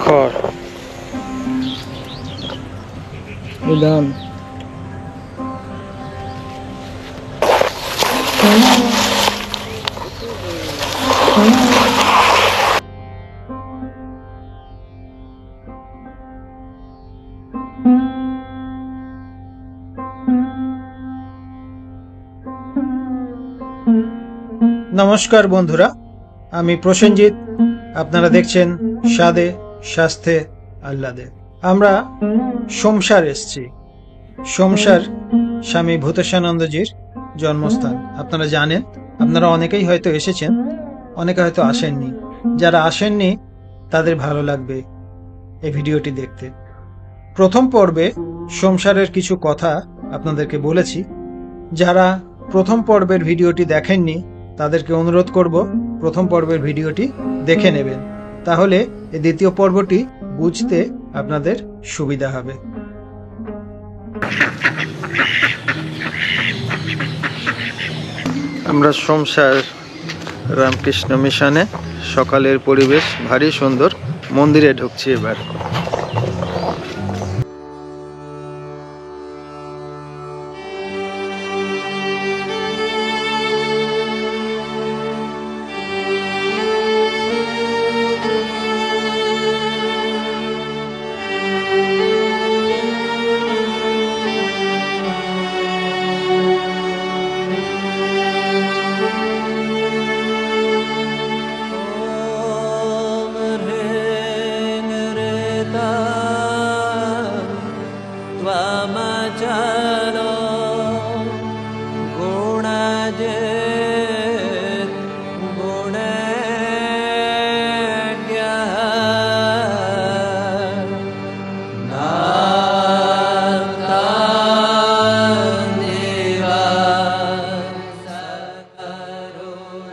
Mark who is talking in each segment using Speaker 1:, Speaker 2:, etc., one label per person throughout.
Speaker 1: খড় ধান। নমস্কার বন্ধুরা, আমি প্রসেনজিৎ। আপনারা দেখছেন স্বাদে স্বাস্থ্যে আহ্লাদে। আমরা সোমসার এসছি। সোমসার স্বামী ভূতেশানন্দজির জন্মস্থান। আপনারা জানেন, আপনারা অনেকেই হয়তো এসেছেন, অনেকে হয়তো আসেননি। যারা আসেননি তাদের ভালো লাগবে এই ভিডিওটি দেখতে। প্রথম পর্বে সোমসারের কিছু কথা আপনাদেরকে বলেছি। যারা প্রথম পর্বের ভিডিওটি দেখেননি তাদেরকে অনুরোধ করব প্রথম পর্বের ভিডিওটি দেখে নেবেন, তাহলে এই দ্বিতীয় পর্বটি বুঝতে আপনাদের সুবিধা হবে। আমরা সোমসার রামকৃষ্ণ মিশনে, সকালের পরিবেশ ভারী সুন্দর। মন্দিরে ঢুকছি এবার।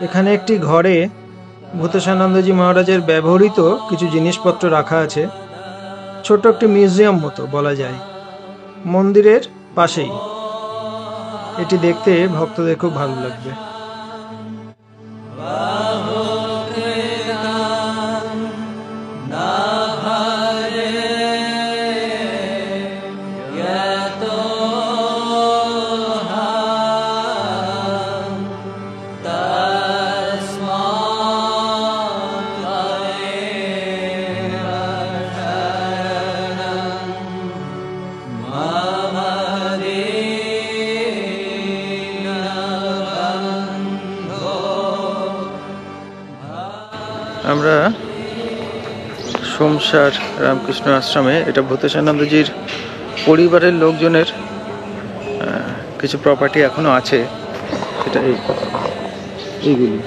Speaker 1: এখানে একটি ঘরে ভূতেশানন্দজি মহারাজের ব্যবহৃত কিছু জিনিসপত্র রাখা আছে। ছোট একটি মিউজিয়াম মতো বলা যায়, মন্দিরের পাশেই। এটি দেখতে ভক্তদের খুব ভালো লাগবে। আমরা সোমসার রামকৃষ্ণ আশ্রমে, এটা ভূতেশানন্দজির পরিবারের লোকজনের কিছু প্রপার্টি এখনো আছে। সেটা এইগুলি।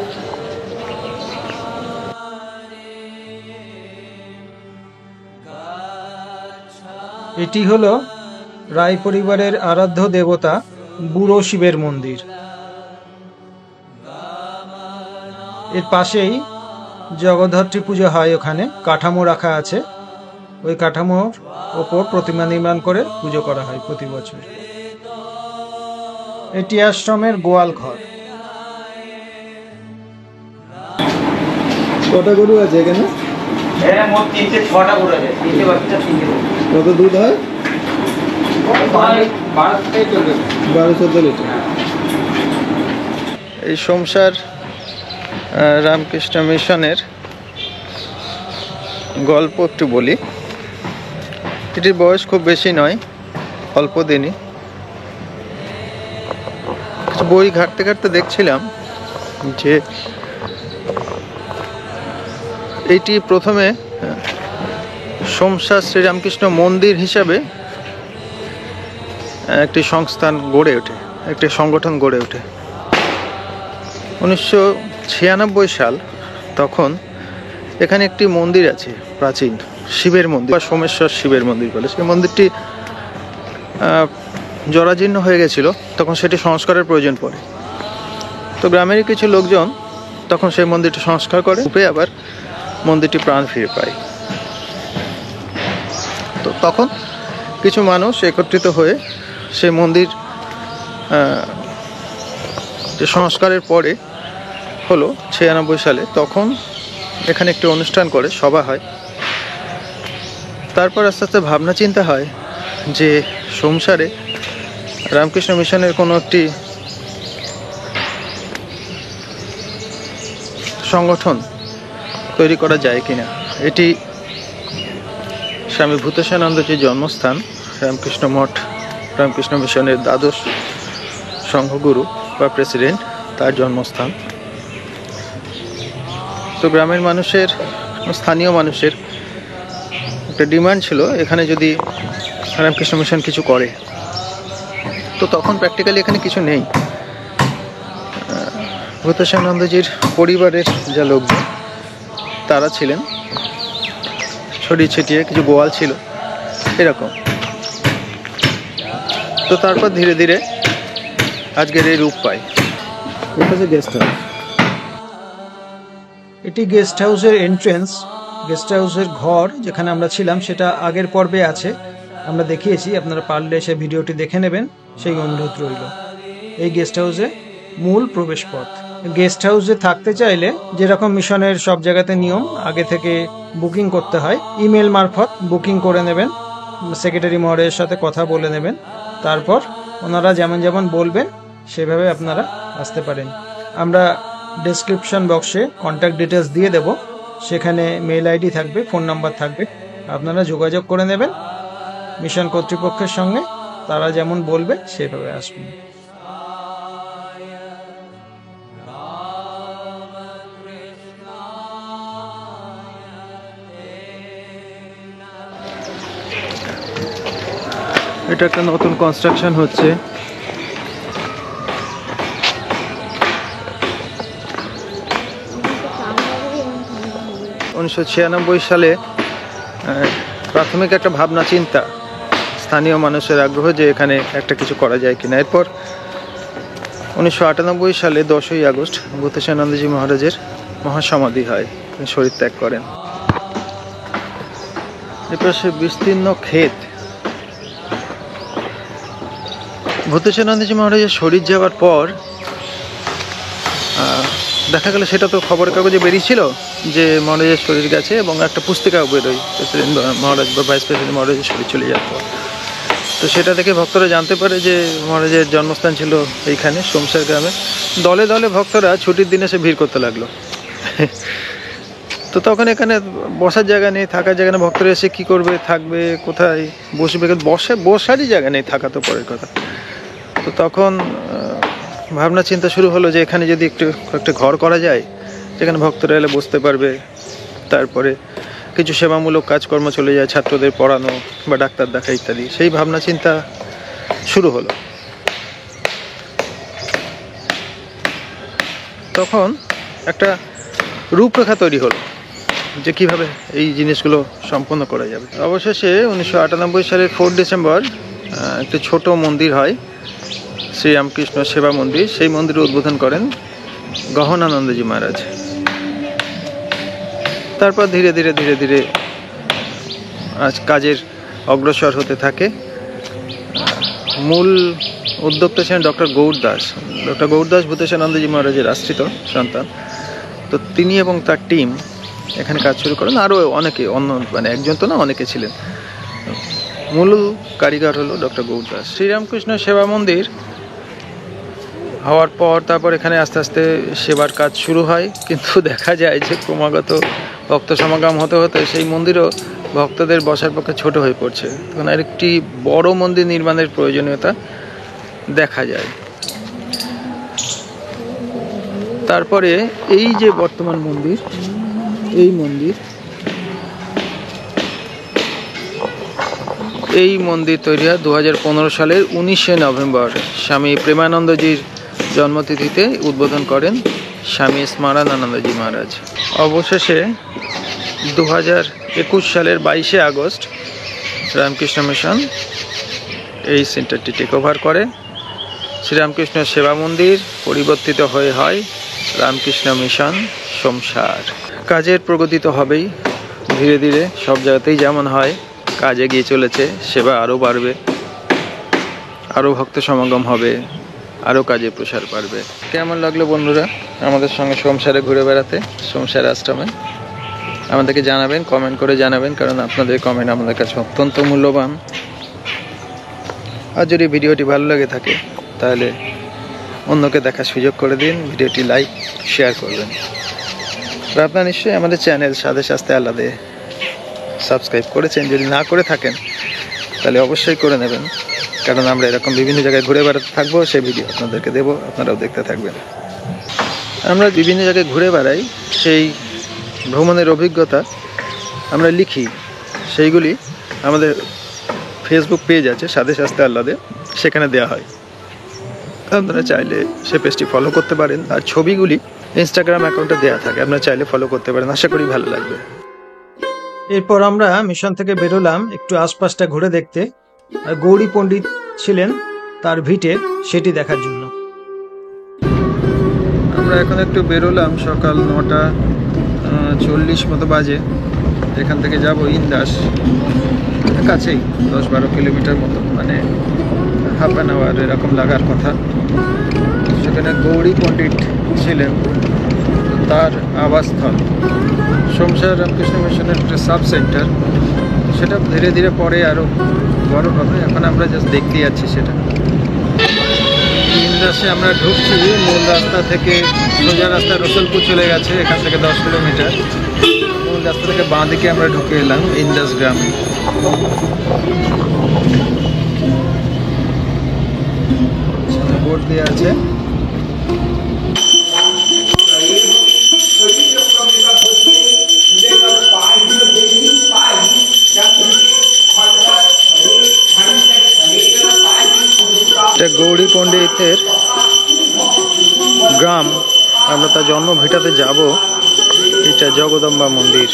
Speaker 1: এটি হলো রায় পরিবারের আরাধ্য দেবতা বুড়ো শিবের মন্দির। এর পাশেই জগদ্ধাত্রী পুজো হয়। ওখানে কাঠামো রাখা আছে, ওই কাঠামোর ওপর প্রতিমা নির্মাণ করে পুজো করা হয় প্রতি বছর। এটি আশ্রমের গোয়াল ঘর।
Speaker 2: কটা গরু আছে এখানে?
Speaker 1: মোট 6টা গরু আছে। 3টে বাচ্চা, 3টে।
Speaker 2: কত দুধ হয়? 12-14 লিটার।
Speaker 1: এই সোমসার রামকৃষ্ণ মিশনের গল্প একটু বলি। এটির বয়স খুব বেশি নয়, অল্প দিনই। কিছু বই ঘাঁটতে ঘাঁটতে দেখছিলাম যে এইটি প্রথমে সোমসার শ্রীরামকৃষ্ণ মন্দির হিসাবে একটি সংস্থান গড়ে ওঠে, একটি সংগঠন গড়ে ওঠে 1996 সাল। তখন এখানে একটি মন্দির আছে, প্রাচীন শিবের মন্দির বা সোমেশ্বর শিবের মন্দির বলে। সেই মন্দিরটি জরাজীর্ণ হয়ে গেছিল, তখন সেটি সংস্কারের প্রয়োজন পড়ে। তো গ্রামেরই কিছু লোকজন তখন সেই মন্দিরটি সংস্কার করে, আবার মন্দিরটি প্রাণ ফিরে পায়। তো তখন কিছু মানুষ একত্রিত হয়ে সেই মন্দির যে সংস্কারের পরে হলো 96 সালে, তখন এখানে একটি অনুষ্ঠান করে, সভা হয়।
Speaker 3: তারপর আস্তে আস্তে ভাবনা চিন্তা হয় যে সংসারে রামকৃষ্ণ মিশনের কোনো একটি সংগঠন তৈরি করা যায় কিনা। এটি স্বামী ভূতেশানন্দজির জন্মস্থান, রামকৃষ্ণ মঠ রামকৃষ্ণ মিশনের দ্বাদশ সংঘগুরু বা প্রেসিডেন্ট, তার জন্মস্থান। তো গ্রামের মানুষের, স্থানীয় মানুষের একটা ডিমান্ড ছিল এখানে যদি রামকৃষ্ণ মিশন কিছু করে। তো তখন প্র্যাকটিক্যালি এখানে কিছু নেই। ভূতেশানন্দজির পরিবারের যা লোকজন তারা ছিলেন, ছড়িয়ে ছিটিয়ে কিছু গোয়াল ছিল এরকম। তো তারপর ধীরে ধীরে আজকের এই রূপ পায়।
Speaker 2: এটা হচ্ছে গেস্ট হাউস।
Speaker 1: এটি গেস্ট হাউসের এন্ট্রেন্স, গেস্ট হাউসের ঘর যেখানে আমরা ছিলাম সেটা আগের পর্বে আছে, আমরা দেখিয়েছি। আপনারা পারলে সে ভিডিওটি দেখে নেবেন, সেই অনুরোধ রইল। এই গেস্ট হাউসে মূল প্রবেশ পথ। গেস্ট হাউসে থাকতে চাইলে যেরকম মিশনের সব জায়গাতে নিয়ম, আগে থেকে বুকিং করতে হয়। ইমেল মারফত বুকিং করে নেবেন, সেক্রেটারি মহোদয়ের সাথে কথা বলে নেবেন। তারপর ওনারা যেমন যেমন বলবেন সেভাবে আপনারা আসতে পারেন। আমরা ডেসক্রিপশন বক্সে কন্ট্যাক্ট ডিটেলস দিয়ে দেব, সেখানে মেল আইডি থাকবে, ফোন নাম্বার থাকবে। আপনারা যোগাযোগ করে নেবেন মিশন কর্তৃপক্ষের সঙ্গে, তারা যেমন বলবে সেভাবে আসবেন।
Speaker 3: এটা একটা নতুন কনস্ট্রাকশন হচ্ছে। উনিশশো 96 সালে প্রাথমিক একটা ভাবনা চিন্তা, স্থানীয় মানুষের আগ্রহ যে এখানে একটা কিছু করা যায় কিনা। এরপর 1998 সালে 10ই আগস্ট ভূতেশানন্দজি মহারাজের মহাসমাধি হয়, তিনি শরীর ত্যাগ করেন। এরপর সে বিস্তীর্ণ ক্ষেত। ভূতেশানন্দজি মহারাজের শরীর যাওয়ার পর দেখা গেল, সেটা তো খবরের কাগজে বেরিয়েছিল যে মহারাজের শরীর গেছে, এবং একটা পুস্তিকাও বেরোয় প্রেসিডেন্ট মহারাজ বা ভাইস প্রেসিডেন্ট মহারাজের শরীর চলে যাওয়ার পর। তো সেটা দেখে ভক্তরা জানতে পারে যে মহারাজের জন্মস্থান ছিল এইখানে সোমসার গ্রামে। দলে দলে ভক্তরা ছুটির দিনে সে ভিড় করতে লাগলো। তো তখন এখানে বসার জায়গা নেই, থাকার জায়গা নেই, ভক্তরা এসে কী করবে, থাকবে কোথায়, বসবে, বসারই জায়গা নেই, থাকা তো পরের কথা। তো তখন ভাবনা চিন্তা শুরু হলো যে এখানে যদি একটা ঘর করা যায় যেখানে ভক্তরা এলে বসতে পারবে, তারপরে কিছু সেবামূলক কাজকর্ম চলে যায়, ছাত্রদের পড়ানো বা ডাক্তার দেখা ইত্যাদি। সেই ভাবনা চিন্তা শুরু হলো। তখন একটা রূপরেখা তৈরি হলো যে কিভাবে এই জিনিসগুলো সম্পন্ন করা যাবে। অবশেষে 1998 সালের 4 ডিসেম্বর একটি ছোট মন্দির হয়, শ্রীরামকৃষ্ণ সেবা মন্দির। সেই মন্দির উদ্বোধন করেন গহনানন্দজি মহারাজ। তারপর ধীরে ধীরে ধীরে ধীরে আজ কাজের অগ্রসর হতে থাকে। মূল উদ্যোক্তা ছিলেন ডক্টর গৌর দাস। ডক্টর গৌর দাস ভূতেশানন্দজি মহারাজের আশ্রিত সন্তান। তো তিনি এবং তার টিম এখানে কাজ শুরু করেন। আরও অনেকে, মানে একজন তো না, অনেকে ছিলেন। মূল কারিগর হলো ডক্টর গৌর দাস। শ্রীরামকৃষ্ণ সেবা মন্দির হওয়ার পর তারপর এখানে আস্তে আস্তে সেবার কাজ শুরু হয়, কিন্তু দেখা যায় যে ক্রমাগত ভক্ত সমাগম হতে হতে সেই মন্দিরও ভক্তদের বসার পক্ষে ছোট হয়ে পড়ছে। তখন আরেকটি বড় মন্দির নির্মাণের প্রয়োজনীয়তা দেখা যায়। তারপরে এই যে বর্তমান মন্দির, এই মন্দির তৈরি হয় 2015 সালের 19শে নভেম্বর। স্বামী প্রেমানন্দজির জন্মতিথিতে উদ্বোধন করেন স্বামী স্মরণানন্দজি মহারাজ। অবশেষে 2021 সালের 22শে আগস্ট রামকৃষ্ণ মিশন এই সেন্টারটি টেক ওভার করে। শ্রীরামকৃষ্ণ সেবা মন্দির পরিবর্তিত হয়ে হয় রামকৃষ্ণ মিশন সোমসার। কাজের প্রগতি তো হবেই, ধীরে ধীরে সব জায়গাতেই যেমন হয়, কাজ এগিয়ে চলেছে, সেবা আরও বাড়বে, আরও ভক্ত সমাগম হবে, আরও কাজে প্রসার পারবে। কেমন লাগলো বন্ধুরা আমাদের সঙ্গে সোমসারে ঘুরে বেড়াতে, সোমসার আশ্রমে? আমাদেরকে জানাবেন, কমেন্ট করে জানাবেন, কারণ আপনাদের কমেন্ট আমাদের কাছে অত্যন্ত মূল্যবান। আর যদি ভিডিওটি ভালো লাগে থাকে তাহলে অন্যকে দেখার সুযোগ করে দিন, ভিডিওটি লাইক শেয়ার করবেন। আর আপনারা নিশ্চয়ই আমাদের চ্যানেল সাদে শাস্তে আহ্লাদে সাবস্ক্রাইব করেছেন, যদি না করে থাকেন তাহলে অবশ্যই করে নেবেন, কারণ আমরা এরকম বিভিন্ন জায়গায় ঘুরে বেড়াতে থাকবো, সেই ভিডিও আপনাদেরকে দেবো, আপনারাও দেখতে থাকবেন। আমরা বিভিন্ন জায়গায় ঘুরে বেড়াই, সেই ভ্রমণের অভিজ্ঞতা আমরা লিখি, সেইগুলি আমাদের ফেসবুক পেজ আছে সাদে শাস্তে আহ্লাদে, সেখানে দেওয়া হয়। আপনারা চাইলে সে পেজটি ফলো করতে পারেন, আর ছবিগুলি ইনস্টাগ্রাম অ্যাকাউন্টে দেওয়া থাকে, আপনারা চাইলে ফলো করতে পারেন, আশা করি ভালো লাগবে।
Speaker 1: এরপর আমরা মিশন থেকে বেরোলাম একটু আশপাশটা ঘুরে দেখতে, আর গৌরী পণ্ডিত ছিলেন তার ভিটে, সেটি দেখার জন্য।
Speaker 3: আমরা এখন একটু বেরোলাম, সকাল 9:40 মতো বাজে। এখান থেকে যাব ইন্দাস, কাছেই 10-12 কিলোমিটার মতো, মানে হাফ অ্যান আওয়ার এরকম লাগার কথা। সেখানে গৌরী পণ্ডিত ছিলেন, তার আবাসস্থল সোমসার রামকৃষ্ণ মিশনের একটা সাব সেন্টার, সেটা ধীরে ধীরে পরে আরও বড় হবে, এখন আমরা জাস্ট দেখতে যাচ্ছি সেটা। ইন্দাসে আমরা ঢুকছি, মূল রাস্তা থেকে সোজা রাস্তা রসুলপুর চলে গেছে, এখান থেকে 10 কিলোমিটার। মূল রাস্তা থেকে বাঁ দিকে আমরা ঢুকে এলাম ইন্দাস গ্রামে। সামনে বোর্ড দেওয়া আছে। এটা গৌরী পণ্ডিতের গ্রাম, আমরা তার জন্ম ভিটাতে যাব। এটা জগদম্বা মন্দির।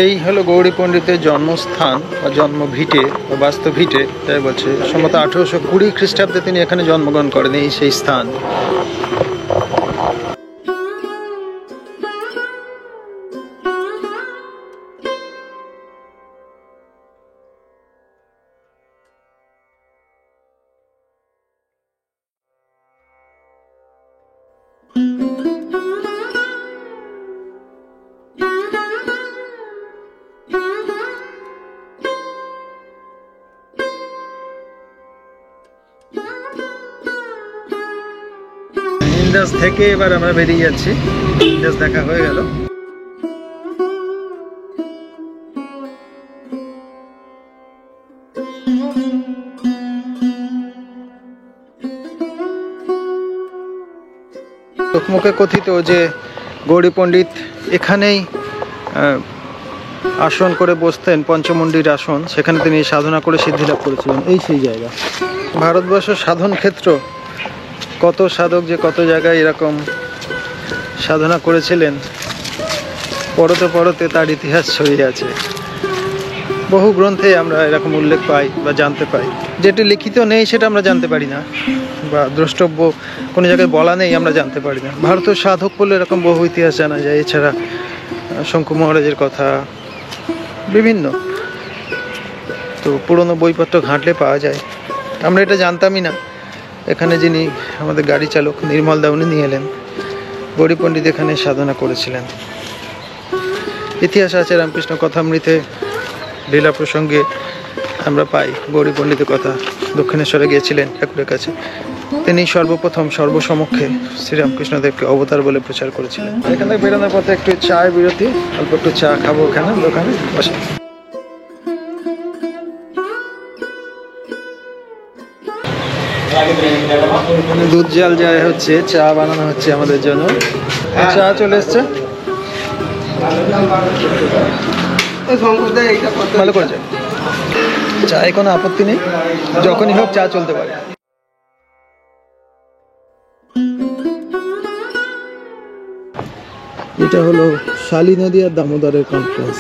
Speaker 3: এই হলো গৌরী পণ্ডিতের জন্মস্থান বা জন্মভিটে বা বাস্তভিটে, তাই বলছে। সম্ভবত 1820 খ্রিস্টাব্দে তিনি এখানে জন্মগ্রহণ করেন, এই সেই স্থান। ইন্দাস থেকে এবার আমরা বেরিয়ে যাচ্ছি, ইন্দাস দেখা হয়ে গেল। লোকমুখে কথিত যে গৌরী পণ্ডিত এখানেই আসন করে বসতেন, পঞ্চমুণ্ডির আসন, সেখানে তিনি সাধনা করে সিদ্ধি লাভ করেছিলেন, এই সেই জায়গা। ভারতবর্ষ সাধন ক্ষেত্র, কত সাধক যে কত জায়গায় এরকম সাধনা করেছিলেন, পরতে পরতে তার ইতিহাস ছড়িয়ে আছে। বহু গ্রন্থে আমরা এরকম উল্লেখ পাই বা জানতে পাই, যেটি লিখিত নেই সেটা আমরা জানতে পারি না, বা দ্রষ্টব্য কোনো জায়গায় বলা নেই আমরা জানতে পারি না। ভারতীয় সাধক বলে এরকম বহু ইতিহাস জানা যায়। এছাড়া শঙ্কু মহারাজের কথা বিভিন্ন, তো পুরনো বইপত্র ঘাঁটলে পাওয়া যায়। আমরা এটা জানতামই না। এখানে যিনি আমাদের গাড়ি চালক নির্মল দা, উনি নিয়ে এলেন, গৌরী পণ্ডিত এখানে সাধনা করেছিলেন। ইতিহাস আছে, রামকৃষ্ণ কথামৃতে লীলা প্রসঙ্গে আমরা পাই গৌরী পণ্ডিতের কথা। দক্ষিণেশ্বরে গিয়েছিলেন ঠাকুরের কাছে, তিনি সর্বপ্রথম সর্বসমক্ষে শ্রীরামকৃষ্ণদেবকে অবতার বলে প্রচার করেছিলেন। এখান থেকে বেরোনোর পথে একটু চায়ের বিরতি, অল্প একটু চা খাবো ওখানে দোকানে বসে। দুধ জাল যায় হচ্ছে, চা বানানো হচ্ছে আমাদের জন্য। চা চলে এসছে, ভালো করেছে। চায়ে কোনো আপত্তি নেই, যখনই হোক চা চলতে পারে।
Speaker 2: এটা হলো শালী নদী আর দামোদরের কনফ্লুয়েন্স।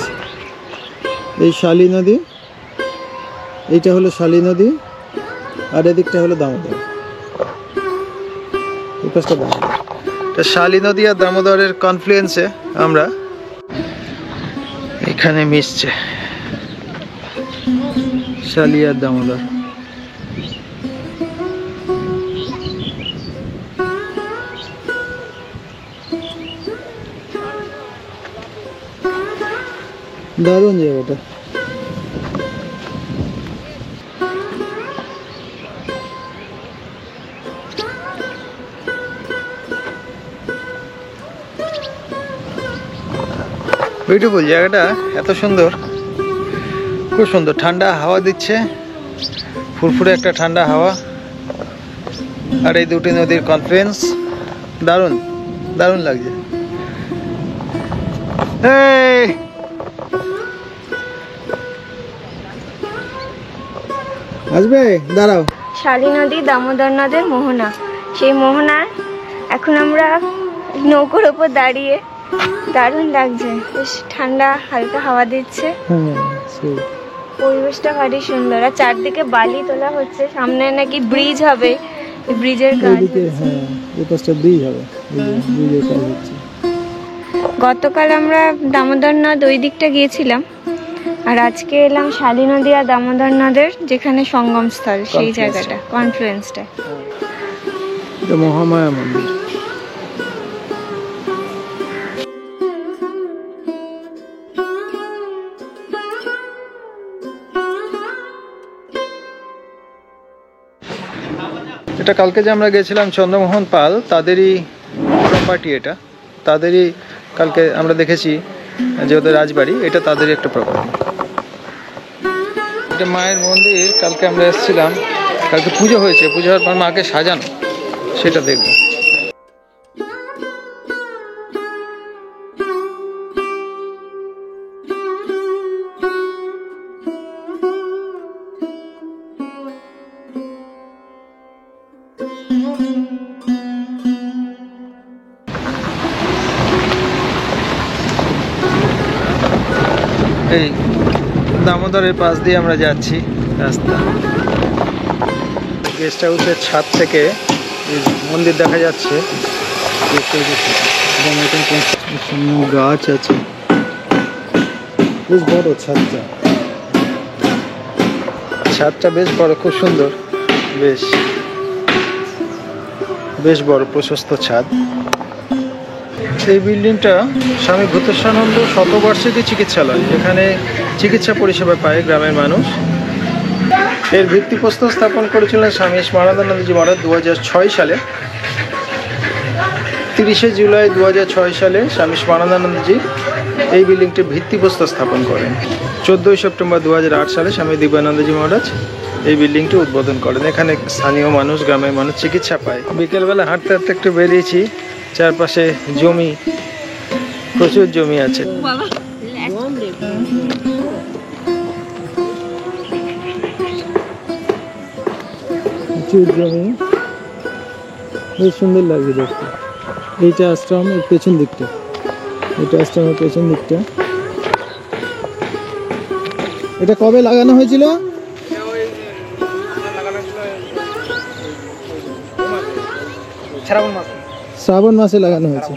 Speaker 2: এই শালী নদী, এইটা হলো শালী নদী, আর এদিকটা হলো দামোদর, এই পাশটা দামোদর।
Speaker 3: তো শালী নদী আর দামোদরের কনফ্লুয়েন্সে আমরা এখানে মিশছে শালী আর দামোদর।
Speaker 2: দারুণ জায়গাটা।
Speaker 3: বিউটিফুল জায়গাটা, এত সুন্দর, খুব সুন্দর, ঠান্ডা হাওয়া দিচ্ছে, ফুরফুরে একটা ঠান্ডা হাওয়া, আর এই দুটি নদীর কনফ্লুয়েন্স দারুণ দারুণ লাগছে। এই
Speaker 2: আসবে, দাঁড়াও।
Speaker 4: শালী নদী দামোদর নদের মোহনা, সেই মোহনায় এখন আমরা নৌকোর ওপর দাঁড়িয়ে, দারুণ লাগছে, বেশ ঠান্ডা হালকা হাওয়া দিচ্ছে,
Speaker 2: হ্যাঁ সেই।
Speaker 4: পরিবেশটা ভারী সুন্দর। আর চারদিকে বালি তোলা হচ্ছে, সামনে নাকি ব্রিজ হবে, ব্রিজের কাজ
Speaker 2: ওইদিকে, হ্যাঁ এই পাশটা ব্রিজ হবে, ব্রিজের কাজ হচ্ছে।
Speaker 4: গতকাল আমরা দামোদর নদ ওই দিকটা গিয়েছিলাম, আর আজকে এলাম শালী নদী আর দামোদর নদের যেখানে সঙ্গমস্থল, সেই জায়গাটা, কনফ্লুয়েন্সটা।
Speaker 2: এটা মহামায়া মন্দির।
Speaker 3: এটা কালকে যে আমরা গেছিলাম চন্দ্রমোহন পাল, তাদেরই প্রপার্টি, এটা তাদেরই, কালকে আমরা দেখেছি যে ওদের রাজবাড়ি, এটা তাদেরই একটা প্রপার্টি। এটা মায়ের মন্দির, কালকে আমরা এসেছিলাম, কালকে পুজো হয়েছে, পুজো হওয়ার পর মাকে সাজানো, সেটা দেখবো। এই দামোদরের পাশ দিয়ে আমরা যাচ্ছি রাস্তা। গেস্ট হাউসের ছাদ থেকে এই মন্দির দেখা যাচ্ছে।
Speaker 2: গাছ আছে, বেশ বড় ছাদটা।
Speaker 3: ছাদটা বেশ বড়, খুব সুন্দর, বেশ বেশ বড় প্রশস্ত ছাদ। এই বিল্ডিংটা স্বামী ভূতেশানন্দ শতবার্ষিকী চিকিৎসালয়, এখানে চিকিৎসা পরিষেবা পায় গ্রামের মানুষ। এর ভিত্তিপ্রস্তর স্থাপন করেছিলেন স্বামী স্মরণানন্দজি মহারাজ 2006 সালে। 30শে জুলাই 2006 সালে স্বামী স্মরণানন্দজি এই বিল্ডিংটির ভিত্তিপ্রস্তর স্থাপন করেন। 14ই সেপ্টেম্বর 2008 সালে স্বামী দিব্যানন্দজি মহারাজ এই বিল্ডিংটি উদ্বোধন করেন। এখানে স্থানীয় মানুষ, গ্রামের মানুষ চিকিৎসা পায়। বিকেলবেলা হাঁটতে হাঁটতে একটু বেরিয়েছি, চারপাশে জমি, প্রচুর জমি আছে।
Speaker 2: প্রচুর জমি, বেশ সুন্দর লাগছে দেখতে। এইটা আশ্রমের পেছন দিকটা, এটা আশ্রমের পেছন দিকটা। এটা কবে লাগানো হয়েছিল? শ্রাবণ মাসে লাগানো হয়েছে।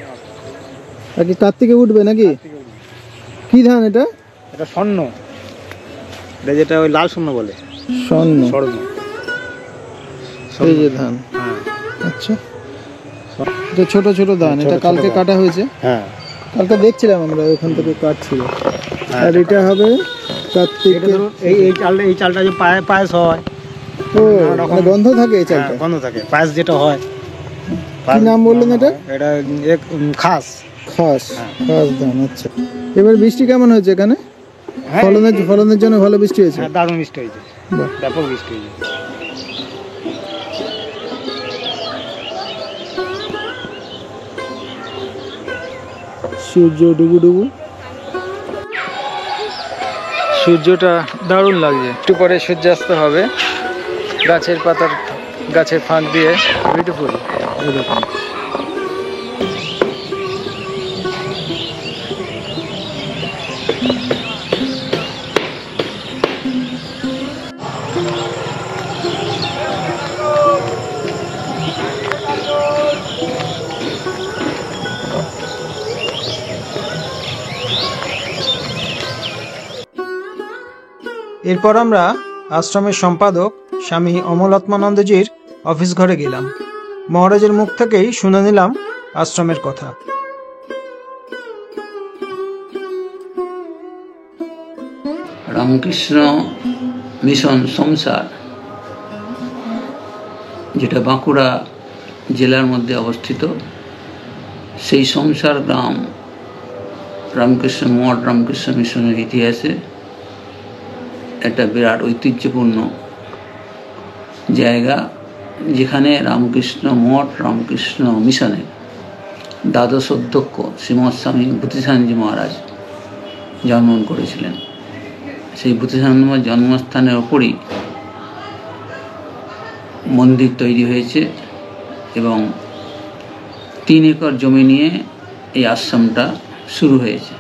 Speaker 2: আর কি কার্তিকে উঠবে নাকি? কি ধান এটা?
Speaker 5: এটা স্বর্ণ, এটা যেটা ওই লাল স্বর্ণ বলে,
Speaker 2: স্বর্ণ।
Speaker 5: স্বর্ণ।
Speaker 2: এই যে ধান, আচ্ছা এটা ছোট ছোট ধান। এটা কালকে কাটা হয়েছে,
Speaker 5: হ্যাঁ
Speaker 2: কালকে দেখছিলাম আমরা, ওখান থেকে কাটছিল। আর এটা হবে কার্তিকে।
Speaker 5: এই চালটা যে পায়েস হয়,
Speaker 2: ও মানে গন্ধ থাকে এই চালটা?
Speaker 5: গন্ধ থাকে, পায়েস যেটা হয়।
Speaker 2: কি নাম বললেন এটা?
Speaker 5: এটা খাস
Speaker 2: খাস, খাস ধান। আচ্ছা, এবার বৃষ্টি কেমন হয়েছে এখানে? ফলনের জন্য ভালো বৃষ্টি হয়েছে?
Speaker 5: হ্যাঁ, দারুণ বৃষ্টি হয়েছে,
Speaker 2: বাহ।
Speaker 5: ব্যাপক বৃষ্টি হয়েছে।
Speaker 2: সূর্য ডুবু ডুবু,
Speaker 3: সূর্যটা দারুণ লাগছে। একটু পরে সূর্যাস্ত হবে, গাছের পাতার, গাছের ফাঁক দিয়ে, বিউটিফুল।
Speaker 2: এরকম।
Speaker 1: এরপর আমরা আশ্রমের সম্পাদক স্বামী অমলাত্মানন্দজির অফিস ঘরে গেলাম। মহারাজের মুখ থেকেই শুনে নিলাম আশ্রমের কথা।
Speaker 6: রামকৃষ্ণ মিশন সংসার, যেটা বাঁকুড়া জেলার মধ্যে অবস্থিত, সেই সংসার গ্রাম রামকৃষ্ণ মঠ রামকৃষ্ণ মিশনের ইতিহাসে একটা বিরাট ঐতিহ্যপূর্ণ জায়গা, যেখানে রামকৃষ্ণ মঠ রামকৃষ্ণ মিশনের দ্বাদশ অধ্যক্ষ শ্রীমৎ স্বামী বুদ্ধিসানজি মহারাজ জন্মগ্রহণ করেছিলেন। সেই বুদ্ধিসানজি জন্মস্থানের ওপরই মন্দির তৈরি হয়েছে এবং 3 একর জমি নিয়ে এই আশ্রমটা শুরু হয়েছে।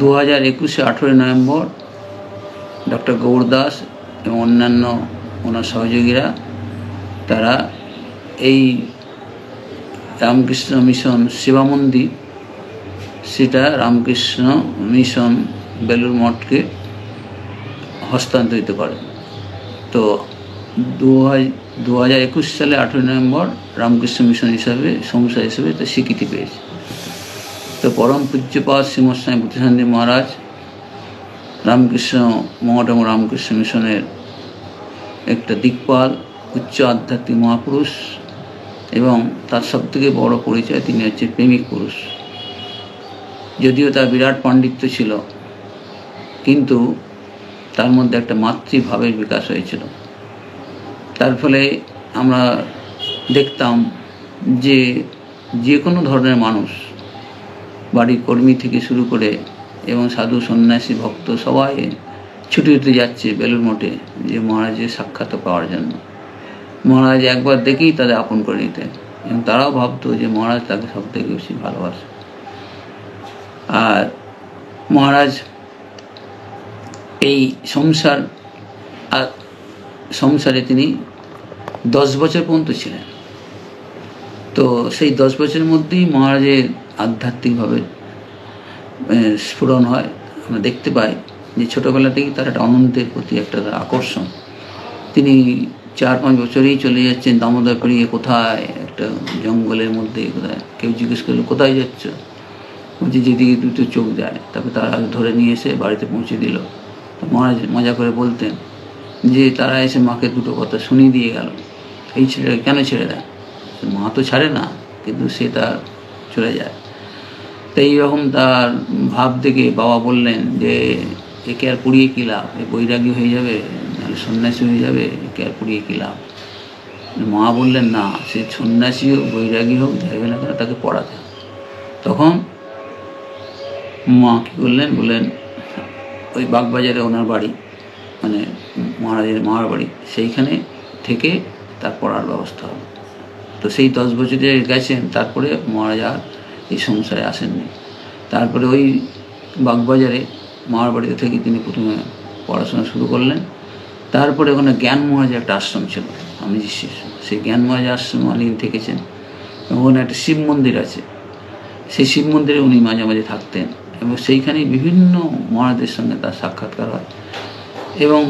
Speaker 6: 2021 18 নভেম্বর ডক্টর গৌর দাস এবং অন্যান্য ওনার সহযোগীরা তারা এই রামকৃষ্ণ মিশন সেবা মন্দির, সেটা রামকৃষ্ণ মিশন বেলুড় মঠকে হস্তান্তরিত করে। তো 2021 সালে 18 নভেম্বর রামকৃষ্ণ মিশন হিসাবে সংস্থা হিসেবে তা স্বীকৃতি পেয়েছে। তো পরম পূজ্যপাদ শ্রীমৎ স্বামী বুদ্ধিসানজি মহারাজ রামকৃষ্ণ মঠ এবং রামকৃষ্ণ মিশনের একটা দিকপাল, উচ্চ আধ্যাত্মিক মহাপুরুষ, এবং তার সবথেকে বড় পরিচয় তিনি হচ্ছে প্রেমিক পুরুষ। যদিও তার বিরাট পাণ্ডিত্য ছিল, কিন্তু তার মধ্যে একটা মাতৃভাবের বিকাশ হয়েছিল। তার ফলে আমরা দেখতাম যে কোনো ধরনের মানুষ, বাড়ির কর্মী থেকে শুরু করে এবং সাধু সন্ন্যাসী ভক্ত সবাই ছুটে ছুটে যাচ্ছে বেলুড় মঠে যে মহারাজের সাক্ষাৎ পাওয়ার জন্য। মহারাজ একবার দেখেই তাদের আপন করে নিতেন এবং তারাও ভাবতো যে মহারাজ তাকে সব থেকে বেশি ভালোবাসে। আর মহারাজ এই সংসারে তিনি 10 বছর পর্যন্ত ছিলেন। তো সেই 10 বছরের মধ্যেই মহারাজের আধ্যাত্মিকভাবে স্ফুরণ হয়। আমরা দেখতে পাই যে ছোটোবেলা থেকেই তার একটা আনন্দের প্রতি একটা আকর্ষণ। তিনি 4-5 বছরেই চলে যাচ্ছেন দামোদর পেরিয়ে কোথায় একটা জঙ্গলের মধ্যে, কোথায় কেউ জিজ্ঞেস করলো কোথায় যাচ্ছ, বলছে যেদিকে দুটো চোখ যায়। তারপর তারা ধরে নিয়ে এসে বাড়িতে পৌঁছে দিল। মহারাজ মজা করে বলতেন যে তারা এসে মাকে দুটো কথা শুনিয়ে দিয়ে গেল, এই ছেলেটা কেন ছেড়ে দেয়, মা তো ছাড়ে না, কিন্তু সে তার চলে যায়। তো এইরকম তার ভাব দেখে বাবা বললেন যে একে আর পুড়িয়ে কী লাভ, এ বৈরাগী হয়ে যাবে, নাহলে সন্ন্যাসী হয়ে যাবে, একে আর পুড়িয়ে কী লাভ। মা বললেন না, সে সন্ন্যাসী হোক বৈরাগী হোক যাবে না কেন, তাকে পড়াতে। তখন মা কী করলেন, বললেন ওই বাগবাজারে ওনার বাড়ি, মানে মহারাজের মামার বাড়ি, সেইখানে থেকে তার পড়ার ব্যবস্থা হবে। তো সেই 10 বছরে গেছেন, তারপরে মহারাজ আর এই সংসারে আসেননি। তারপরে ওই বাগবাজারে মামার বাড়িতে থেকে তিনি প্রথমে পড়াশোনা শুরু করলেন। তারপরে ওখানে জ্ঞান মহারাজের একটা আশ্রম ছিল, আমি সেই জ্ঞান মহারাজ আশ্রম অনেকদিন থেকেছেন। ওখানে একটা শিব মন্দির আছে, সেই শিব মন্দিরে উনি মাঝে মাঝে থাকতেন এবং সেইখানেই বিভিন্ন মহারাজের সঙ্গে তার সাক্ষাৎকার হয়। এবং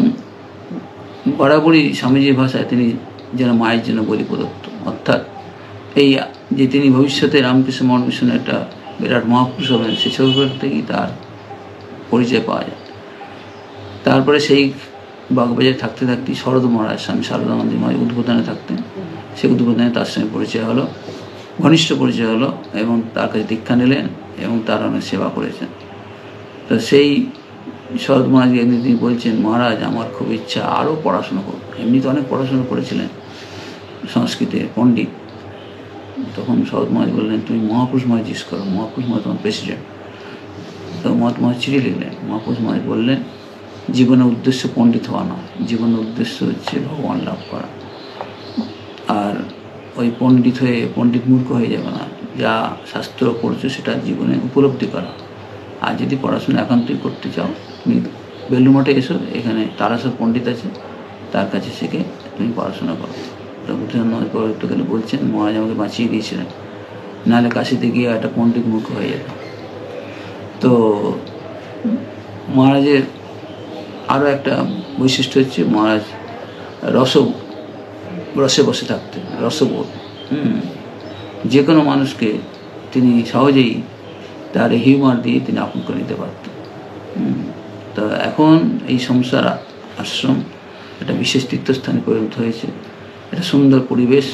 Speaker 6: বরাবরই স্বামীজির ভাষায় তিনি যেন মায়ের জন্য বলি প্রদত্ত, অর্থাৎ এই যে তিনি ভবিষ্যতে রামকৃষ্ণ মঠ মিশনের একটা বিরাট মহাপুরুষ হবেন, সে ছোটবেলা থেকেই তার পরিচয় পাওয়া যায়। তারপরে সেই বাগবাজারে থাকতে থাকতেই শরৎ মহারাজ স্বামী শারদানন্দ মহারাজ উদ্বোধনে থাকতেন। সেই উদ্বোধনে তার সঙ্গে পরিচয় হলো, ঘনিষ্ঠ পরিচয় হলো এবং তার কাছে দীক্ষা নিলেন এবং তার অনেক সেবা করেছেন। তো সেই শরৎ মহারাজ একদিন তিনি বলছেন, মহারাজ আমার খুব ইচ্ছা আরও পড়াশোনা করব। এমনি তো অনেক পড়াশোনা করেছিলেন, সংস্কৃতে পণ্ডিত। তখন শরৎ মহারাজ বললেন, তুমি মহাপুরুষ মহারাজ জিজ্ঞেস করো, মহাপুরুষ মহারাজ তোমার প্রেসিডেন্ট। তো মহাত্মা চিঠি লিখলেন। মহাপুরুষ মহারাজ বললেন, জীবনের উদ্দেশ্য পণ্ডিত হওয়া নয়, জীবনের উদ্দেশ্য হচ্ছে ভগবান লাভ করা। আর ওই পণ্ডিত হয়ে পণ্ডিত মূর্খ হয়ে যাবে না, যা শাস্ত্র পড়ছো সেটা জীবনে উপলব্ধি করা। আর যদি পড়াশোনা একান্তই করতে চাও, তুমি বেলুড় মঠে এসো, এখানে তারাশর পণ্ডিত আছে, তার কাছে শিখে তুমি পড়াশোনা করো। তো বুদ্ধিসানন্দ পরবর্তীকালে বলছেন, মহারাজ আমাকে বাঁচিয়ে দিয়েছিলেন, নাহলে কাশিতে গিয়ে একটা পণ্ডিত মূর্খ হয়ে যেত। তো মহারাজের আরও একটা বৈশিষ্ট্য হচ্ছে মহারাজ রসে বসে থাকতেন, রসবোধ। যে কোনো মানুষকে তিনি সহজেই তার হিউমার দিয়ে তিনি আপন করে নিতে পারতেন। তো এখন এই সংসার আশ্রম একটা বিশেষ তীর্থস্থানে পরিণত হয়েছে। একটা সুন্দর পরিবেশ,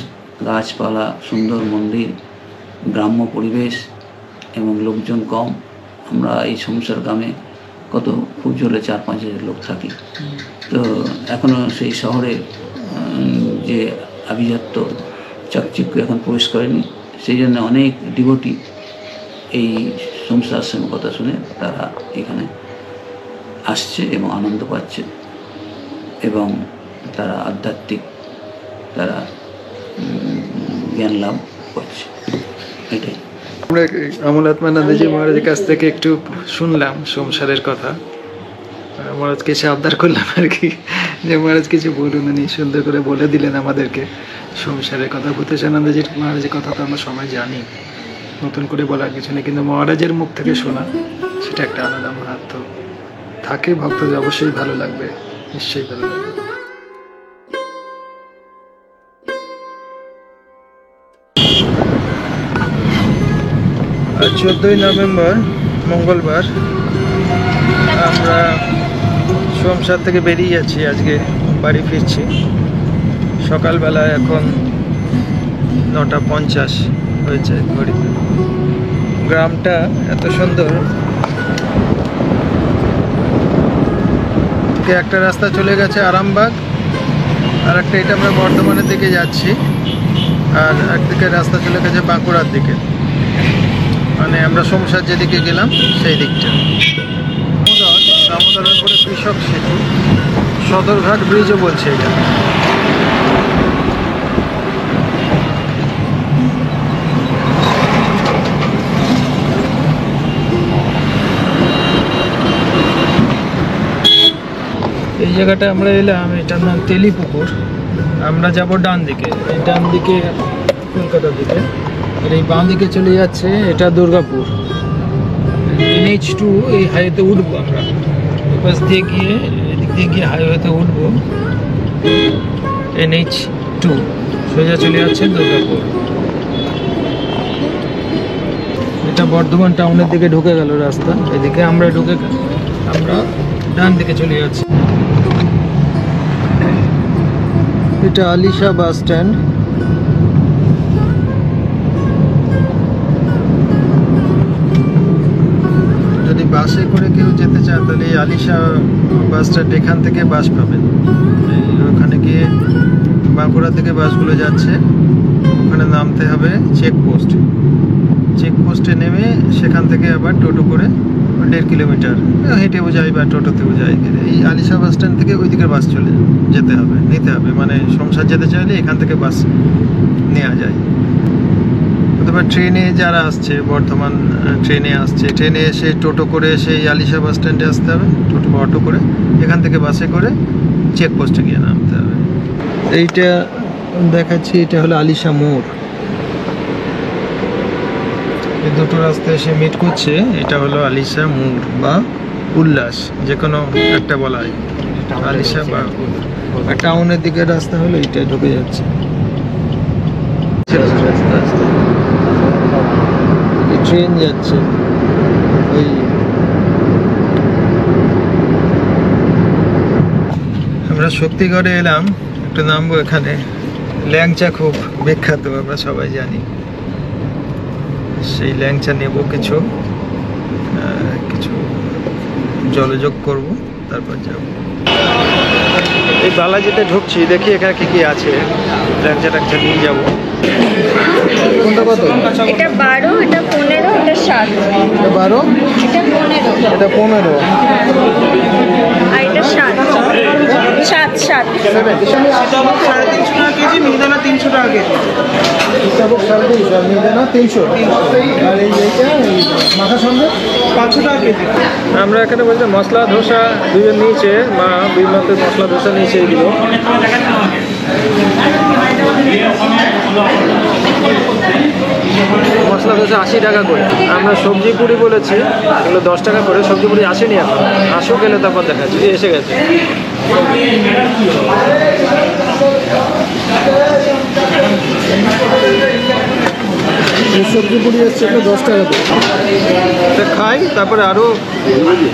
Speaker 6: গাছপালা, সুন্দর মন্দির, গ্রাম্য পরিবেশ এবং লোকজন কম। আমরা এই সংসার গ্রামে খুব জোরে 4-5 হাজার লোক থাকি। তো এখনও সেই শহরে যে আভিজাত্য চাকচিক্য এখন প্রবেশ করেনি, সেই জন্য অনেক ডিভোটি এই সংসার আশ্রমের কথা শুনে তারা এখানে আসছে এবং আনন্দ পাচ্ছে এবং তারা আধ্যাত্মিক তারা জ্ঞান লাভ করছে। এটাই
Speaker 3: আমরা অমলাত্মানন্দজি মহারাজের কাছ থেকে একটু শুনলাম সংসারের কথা। মহারাজকে এসে আবদার করলাম আর কি, যে মহারাজ কিছু বলুন। উনি সুন্দর করে বলে দিলেন আমাদেরকে সংসারের কথা। ভূতেশানন্দজির মহারাজের কথা তো আমরা সবাই জানি, নতুন করে বলার কিছু নেই, কিন্তু মহারাজের মুখ থেকে শোনা সেটা একটা আলাদা মাহাত্ম্য থাকে। ভক্তদের অবশ্যই ভালো লাগবে, নিশ্চয়ই ভালো লাগবে। 14ই নভেম্বর মঙ্গলবার আমরা সোমসার থেকে বেরিয়ে যাচ্ছি, আজকে বাড়ি ফিরছি। সকালবেলা এখন 9:50 হয়েছে ঘড়িতে। গ্রামটা এত সুন্দর, একটা রাস্তা চলে গেছে আরামবাগ, আর একটা এটা আমরা বর্ধমানের দিকে যাচ্ছি, আর একদিকে রাস্তা চলে গেছে বাঁকুড়ার দিকে, মানে আমরা সোমসার যেদিকে গেলাম সেই দিকটা। দামোদরের পরে কৃষক সেতু, সদরঘাট ব্রিজও বলছে এটা। এই জায়গাটা আমরা এলাম, এটার নাম তেলিপুকুর। আমরা যাব ডান দিকে, এই ডান দিকে কলকাতার দিকে, আর এই বাঁ দিকে চলে যাচ্ছে এটা দুর্গাপুর। NH2 এই হাইওয়েতে উঠবো আমরা, পাশ দিয়ে গিয়ে এদিক দিয়ে গিয়ে হাইওয়েতে উঠবো। NH2 সোজা চলে যাচ্ছে দুর্গাপুর। এটা বর্ধমান টাউনের দিকে ঢুকে গেল রাস্তা, এদিকে আমরা ডান দিকে চলে যাচ্ছি। এটা আলিশা বাস স্ট্যান্ড। যদি বাসে করে কেউ যেতে চান তাহলে এই আলিশা বাস স্ট্যান্ড, এখান থেকে বাস পাবেন। ওখানে গিয়ে বাঁকুড়া থেকে বাসগুলো যাচ্ছে, ওখানে নামতে হবে চেকপোস্ট। চেকপোস্টে নেমে সেখান থেকে আবার টোটো করে 1.5 কিলোমিটার হেঁটেও যায় বা টোটোতেও যায়। এই আলিশা বাস স্ট্যান্ড থেকে ওইদিকে বাস নিতে হবে, মানে সংসার যেতে চাইলে এখান থেকে বাস নেওয়া যায়। অথবা ট্রেনে যারা আসছে, বর্ধমান ট্রেনে আসছে, ট্রেনে এসে টোটো করে সেই আলিশা বাস স্ট্যান্ডে আসতে হবে, টোটো বা অটো করে, এখান থেকে বাসে করে চেকপোস্টে গিয়ে নামতে হবে। এইটা দেখাচ্ছি, এটা হলো আলিশা মোড়। এই দুটো রাস্তা এসে মিট করছে, এটা হলো আলিশা মোড় বা উল্লাস, যে কোনো একটা বলা হয়, আলিশা বা টাউনের দিকে রাস্তা হলো এইটা, ঢুকে যাচ্ছে। ট্রেন যাচ্ছে ওই। আমরা শক্তিগড়ে এলাম, একটু নামবো এখানে। ল্যাংচা খুব বিখ্যাত, আমরা সবাই জানি। সেই ল্যাংচা নেব, কিছু জলযোগ করব, তারপর যাব। এই বালাজিতে ঢুকছি, দেখি এখানে কি কি আছে, ল্যাংচা ট্যাংচা নিয়ে যাবো। কোনটা কত?
Speaker 4: এটা 12, এটা 15, এটা 7।
Speaker 3: এটা 12,
Speaker 4: এটা 15,
Speaker 3: এটা 15,
Speaker 4: আর এটা 7। 7
Speaker 5: সীতাভোগ 350 টাকা কেজি, মিহিদানা 300 টাকা কেজি।
Speaker 3: সীতাভোগ 350 আর মিহিদানা 300, আর এইটা মাখা সন্দেশ
Speaker 5: 500 টাকা কেজি।
Speaker 3: আমরা এখানে বলতে মশলা ধোসা দুজন নিয়েছে, মা বিভিন্ন মশলা ধোসা নিয়েছে এইগুলো। মশলা মশলা ধোসা 80 টাকা করে। আমরা সবজি পুরি বলেছি, এগুলো 10 টাকা করে। সবজি পুরি আসেনি এখন, আসো গেলে তারপর দেখাচ্ছি। এসে গেছে।
Speaker 2: এই সবজি পুরি এসছে একটা 10 টাকা করে।
Speaker 3: এটা খাই, তারপরে আরও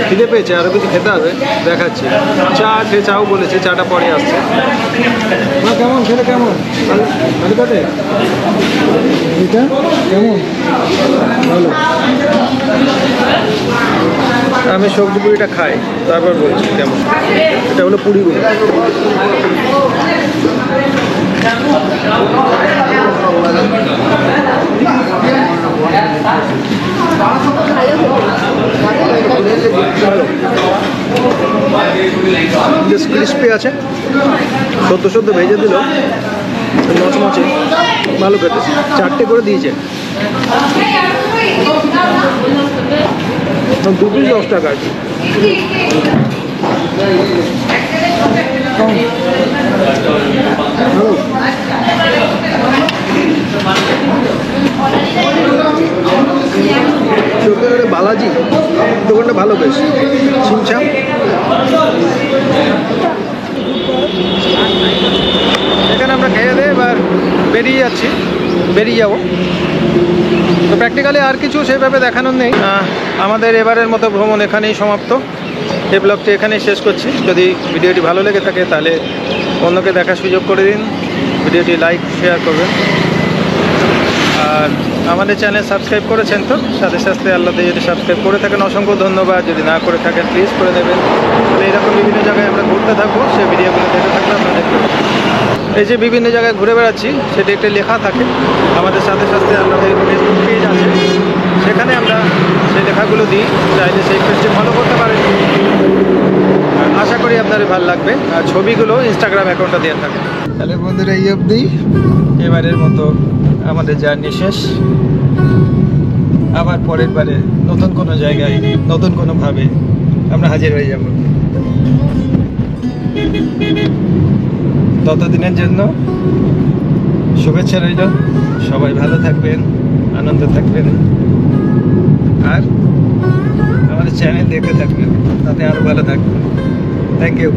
Speaker 3: খিদে পেয়েছে, আরও কিছু খেতে হবে, দেখাচ্ছি। চা আছে, চাও বলেছে, চাটা পরে আসছে।
Speaker 2: মা কেমন খেলে কেমন? ভালো কাটে এটা কেমন? ভালো।
Speaker 3: আমি সবজি পুরিটা খাই, তারপর বলছি কেমন। এটা হলো পুরিগুলো। বেশ ক্রিস্পি আছে, সদ্য সদ্য ভেজে দিল, মচমচে, ভালো খেতে। 4টে করে দিয়েছে, 2 পিস 10 টাকা আর কি। চোখের বালাজি দোকানটা ভালো, বেশ ছিমছাম। এখানে আমরা খেয়ে দিয়ে এবার বেরিয়ে যাবো। তো প্র্যাকটিক্যালি আর কিছু সেভাবে দেখানোর নেই। আমাদের এবারের মতো ভ্রমণ এখানেই সমাপ্ত। এই ব্লগটি এখানেই শেষ করছি। যদি ভিডিওটি ভালো লেগে থাকে তাহলে অন্যকে দেখার সুযোগ করে দিন, ভিডিওটি লাইক শেয়ার করবেন। আর আমাদের চ্যানেল সাবস্ক্রাইব করেছেন তো, সাথে সাথে আল্লাহতে যদি সাবস্ক্রাইব করে থাকেন অসংখ্য ধন্যবাদ। যদি না করে থাকেন প্লিজ করে দেবেন। তাহলে এরকম বিভিন্ন জায়গায় আমরা ঘুরতে থাকবো, সেই ভিডিওগুলো দেখে থাকলে আপনারা দেখতে পাবেন। এই যে বিভিন্ন জায়গায় ঘুরে বেড়াচ্ছি, সেটি একটা লেখা থাকে আমাদের সাথে সাথে আমাদের ফেসবুক পেজ আছে, সেখানে আমরা সেই লেখাগুলো দিই। চাইলে সেই পেজটি ফলো করতে পারেন। আশা করি আপনাদের ভালো লাগবে। আর ছবিগুলো ইনস্টাগ্রাম অ্যাকাউন্টে দেওয়া থাকে। তাহলে বন্ধুরা এই অবধি এবারের মতো আমাদের জার্নি শেষ। আবার পরের বারে নতুন কোনো জায়গায় নতুন কোনোভাবে আমরা হাজির হয়ে যাব। ততদিনের জন্য শুভেচ্ছা রইল। সবাই ভালো থাকবেন, আনন্দে থাকবেন, আর আমাদের চ্যানেল দেখতে থাকবেন, তাতে আরও ভালো থাকবেন। Thank you.